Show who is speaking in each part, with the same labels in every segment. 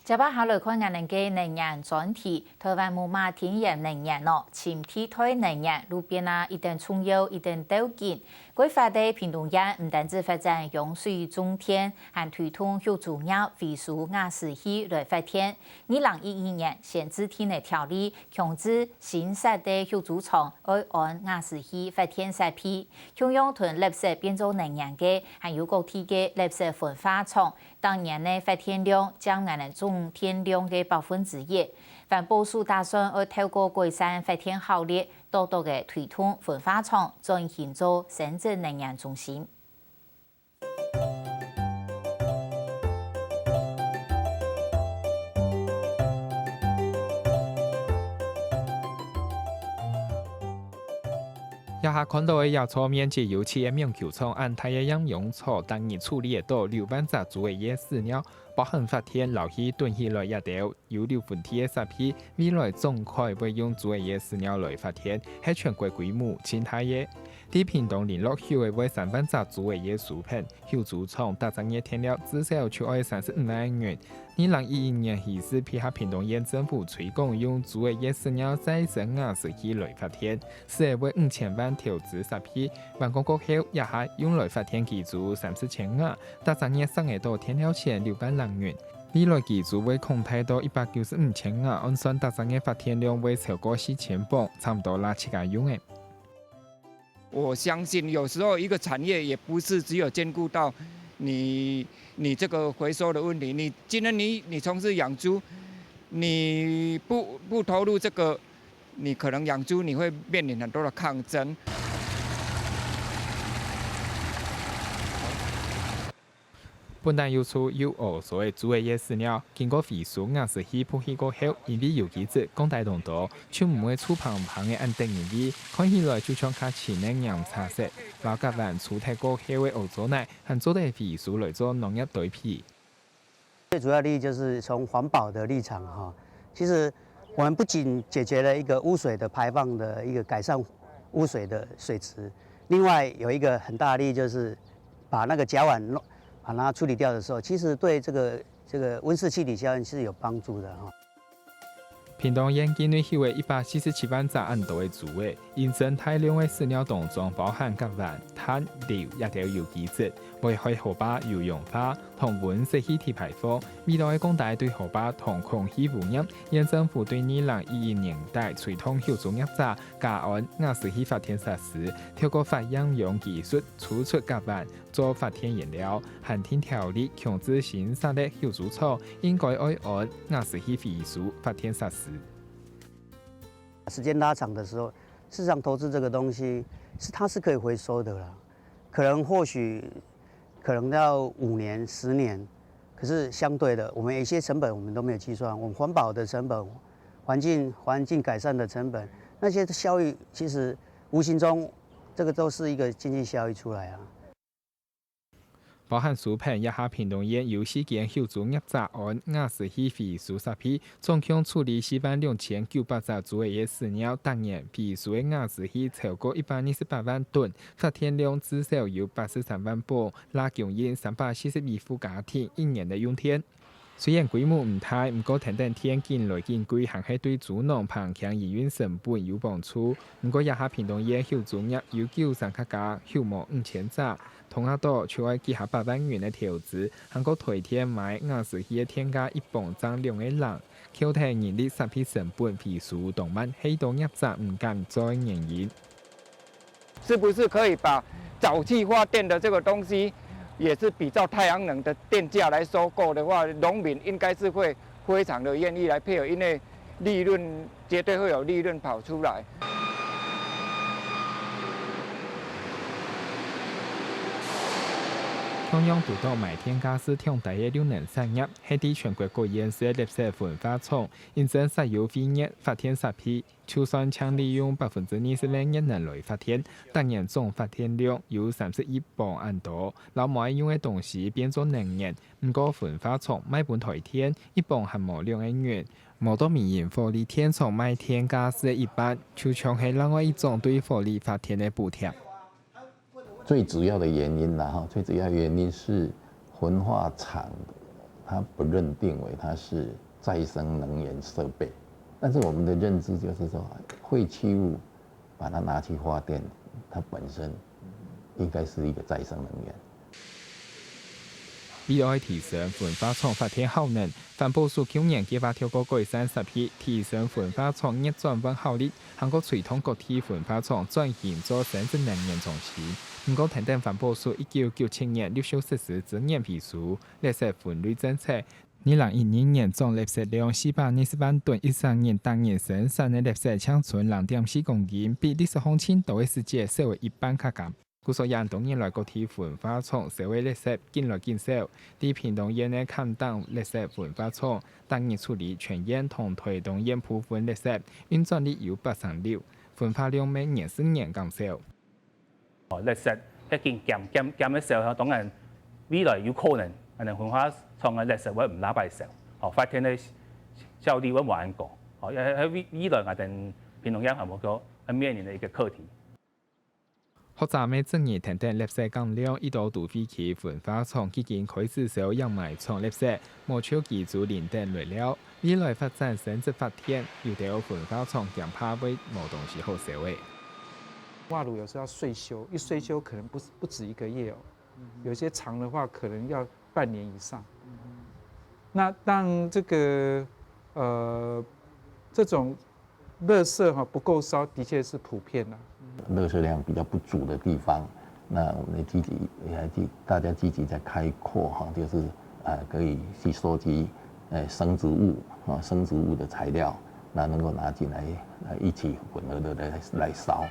Speaker 1: 接把下来看我们嘅能源专题，台湾冇嘛天然能源咯，前替代能源路边啊一定重要，一定都见。规划的屏东县唔单止发展用水种田，还推动有主要废塑瓦斯气来发电。2011年限制天的条例强制新设的有主厂要按瓦斯气发电设备，将用囤垃圾变做能源嘅，还有个体嘅垃圾焚化厂。当年的发电量将我们总电量的1%。环保署打算要透过改善发电效率，多多的推动焚化厂转型做省政能源中心。
Speaker 2: 也下看到的药草面积有7名球场按太阳用草当年处理到6万只猪的野饲料，包含发天留起炖起来一条有6分体的设备，未来总开会用猪的野饲料来发天，系全国规模前太嘅。喺屏东联络有的为3万只猪的野薯片，有猪场打整嘅天料至少就要35万元。2011年起始配合屏东县政府推广用猪的野饲料再生瓦斯气来发电，是为5000万投资设备，完工过后也下用来发电技术30千瓦，打整嘅省嘅到天料钱6万人元。未来技术会扩大到195千瓦，按算打整嘅发电量会超过4000磅，差不多7家用嘅。
Speaker 3: 我相信有时候一个产业也不是只有兼顾到你这个回收的问题。你今天你从事养猪，你不投入这个，你可能养猪你会面临很多的抗争。
Speaker 2: 本来有处有恶所谓猪的野饲料，经过废塑瓦斯气破气过后，因为有机质降大浓度，就唔会触碰旁的安定原理，看起来就像较浅的岩茶色。老甲湾除太过后的恶做奶，还做的废塑来做农业对比。
Speaker 4: 最主要利益就是从环保的立场哈，其实我们不仅解决了一个污水的排放的一个改善污水的水质，另外有一个很大的利益就是把那个甲烷把它处理掉的时候，其实对这个温室气体效应是有帮助的哈。
Speaker 2: 屏东县境内有147万只安度的猪的，因生大量的饲料当中包含甲烷、碳、硫也条有机质，危害河坝有氧化同温室气体排放。未来的降大对河坝同空气污染，县政府对2011年代推动有组业者加安瓦斯气发电设施，透过发氧用技术除出甲烷做发电燃料。限电条例强制新设的有组厂应该要按瓦斯气废塑发电设施。
Speaker 4: 时间拉长的时候，事实上投资这个东西它是可以回收的啦，或许要5年、10年，可是相对的，我们有一些成本我们都没有计算，我们环保的成本、环境改善的成本，那些效益其实无形中这个都是一个经济效益出来啊。
Speaker 2: 包含薯片也下屏东县有4间有组业者按瓦斯气废塑设备，总共处理42900只猪的野饲料，当年废塑的瓦斯气超过128万吨，发电量至少有83万磅，拉供应342户家庭1年的用电。虽然规模唔大，不过等天见来见贵，还是对猪农棚强营运成本有帮助。不过也下屏东县有组业有93家，有毛5000只。同下多就要结合8万元的投资，还个推天买瓦斯气的添加1磅增量的人，扣提人力设备成本废塑动漫，许多业者唔敢再营运。
Speaker 3: 是不是可以把沼气发电的这个东西，也是比照太阳能的电价来收购的话，农民应该是会非常的愿意来配合，因为利润绝对会有利润跑出来。
Speaker 2: 中央督导买天加斯强大的6能产业，系伫全国各县市的垃圾焚化厂，因真石油废热发电设备，就算强利用20%的热能来发电，当年总发电量有31磅安多。老毛用的东西变做能源，不过焚化厂每本台天1磅还无2亿元。毛多民营火力天厂卖天加斯的一半，就像是另外一种对火力发电的补贴。
Speaker 5: 最主要的原因啦，最主要原因是焚化厂它不认定为它是再生能源设备，但是我们的认知就是说，废弃物把它拿去发电，它本身应该是一个再生能源。
Speaker 2: 未来提升焚化廠发电效能，环保署去年计划透过改善设备，提升焚化厂热转换效率，韩国推动各地焚化厂转型做生殖能源中心。不过，谈到环保署1997年6修实施资源批书垃圾分类政策，2012年总垃圾量420万吨以上年单年生产的垃圾抢存2.4公斤，比历史行情多的世界稍微一半较高。故所以多年来各地焚化厂社会垃圾渐来渐少，伫屏东县的坎当垃圾焚化厂单年处理全县同推动县部分垃圾运转率有86%，焚化量每年4年减少。
Speaker 6: 垃圾一件減嘅時候，當然未來有可能焚化廠嘅垃圾會唔拉擺少，發電嘅效率會冇咁高，喺未來我哋屏東縣係冇個面臨嘅一個課題。
Speaker 2: 學者每正年談談垃圾降量，一度都飛去焚化廠已經開始少陽埋廠垃圾，無超基礎連電累料。未來發展生殖發電，有條焚化廠驚怕會冇東西好燒嘅。
Speaker 7: 瓦炉有时候要岁修，一岁修可能不止1个月哦，有些长的话可能要半年以上。那当这个这种垃圾不够烧，的确是普遍啦。
Speaker 5: 垃圾量比较不足的地方，那我们大家积极在开阔哈，就是可以去收集生植物生植物的材料，那能够拿进来一起混合的来烧。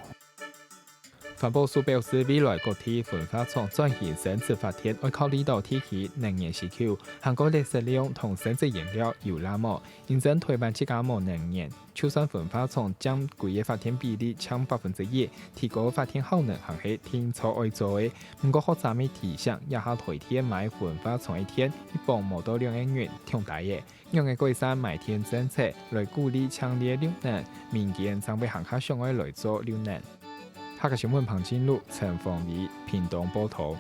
Speaker 2: 環保署表示，未來各地焚化廠轉型生殖發電，會考慮到天氣、能源需求、韓國垃圾量同生殖燃料有那麼，認真推辦自家無能源。就算焚化廠將規嘅發電比例搶1%，提高發電效能還係天錯愛做嘅。不過學者咪提醒，也下台天買焚化廠一天一磅無到2億元，挺大嘅。用嘅改善賣電政策來鼓勵強烈綠能，民間將被行下上愛來做綠能。下個新聞彭金路、陳鳳儀、屏東報道。